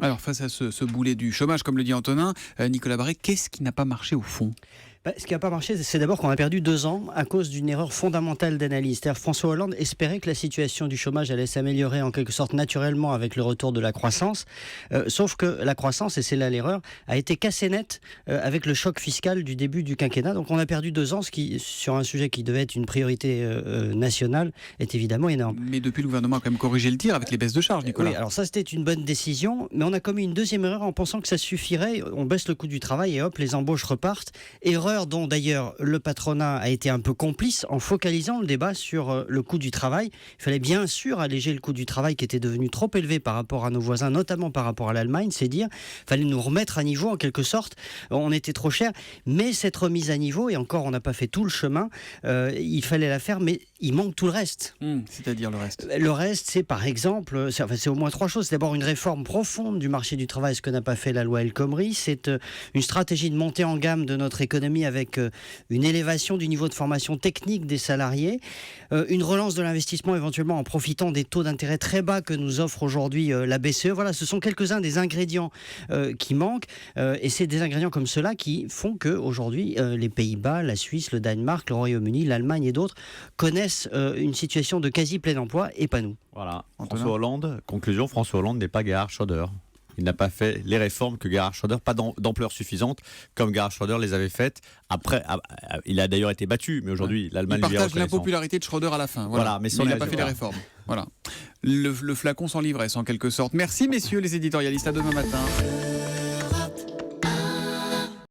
Alors face à ce boulet du chômage, comme le dit Antonin, Nicolas Barré, qu'est-ce qui n'a pas marché au fond ? Ce qui n'a pas marché, c'est d'abord qu'on a perdu 2 ans à cause d'une erreur fondamentale d'analyse. C'est-à-dire François Hollande espérait que la situation du chômage allait s'améliorer en quelque sorte naturellement avec le retour de la croissance. Sauf que la croissance, et c'est là l'erreur, a été cassée nette avec le choc fiscal du début du quinquennat. Donc on a perdu 2 ans, ce qui, sur un sujet qui devait être une priorité nationale, est évidemment énorme. Mais depuis, le gouvernement a quand même corrigé le tir avec les baisses de charges, Nicolas. Oui, alors ça c'était une bonne décision, mais on a commis une deuxième erreur en pensant que ça suffirait. On baisse le coût du travail et hop, les embauches repartent. Erreur dont d'ailleurs le patronat a été un peu complice en focalisant le débat sur le coût du travail. Il fallait bien sûr alléger le coût du travail qui était devenu trop élevé par rapport à nos voisins, notamment par rapport à l'Allemagne, c'est dire. Il fallait nous remettre à niveau en quelque sorte. On était trop cher, mais cette remise à niveau, et encore on n'a pas fait tout le chemin, il fallait la faire, mais il manque tout le reste. C'est-à-dire le reste ? Le reste, c'est par exemple, c'est au moins 3 choses. C'est d'abord une réforme profonde du marché du travail, ce que n'a pas fait la loi El Khomri. C'est une stratégie de montée en gamme de notre économie avec une élévation du niveau de formation technique des salariés, une relance de l'investissement éventuellement en profitant des taux d'intérêt très bas que nous offre aujourd'hui la BCE. Voilà, ce sont quelques-uns des ingrédients qui manquent, et c'est des ingrédients comme ceux-là qui font qu'aujourd'hui, les Pays-Bas, la Suisse, le Danemark, le Royaume-Uni, l'Allemagne et d'autres connaissent une situation de quasi plein emploi, et pas nous. Voilà, Antonin. François Hollande, conclusion, François Hollande n'est pas Gerhard Schröder. Il n'a pas fait les réformes que Gerhard Schröder, pas d'ampleur suffisante, comme Gerhard Schröder les avait faites. Après, il a d'ailleurs été battu, mais aujourd'hui, l'Allemagne Il lui est partage reconnaissant. l'impopularité de Schröder à la fin. Voilà, mais sans il les n'a pas fait les résultats. réformes. Voilà. Le flacon sans l'ivresse, en quelque sorte. Merci, messieurs les éditorialistes. À demain matin.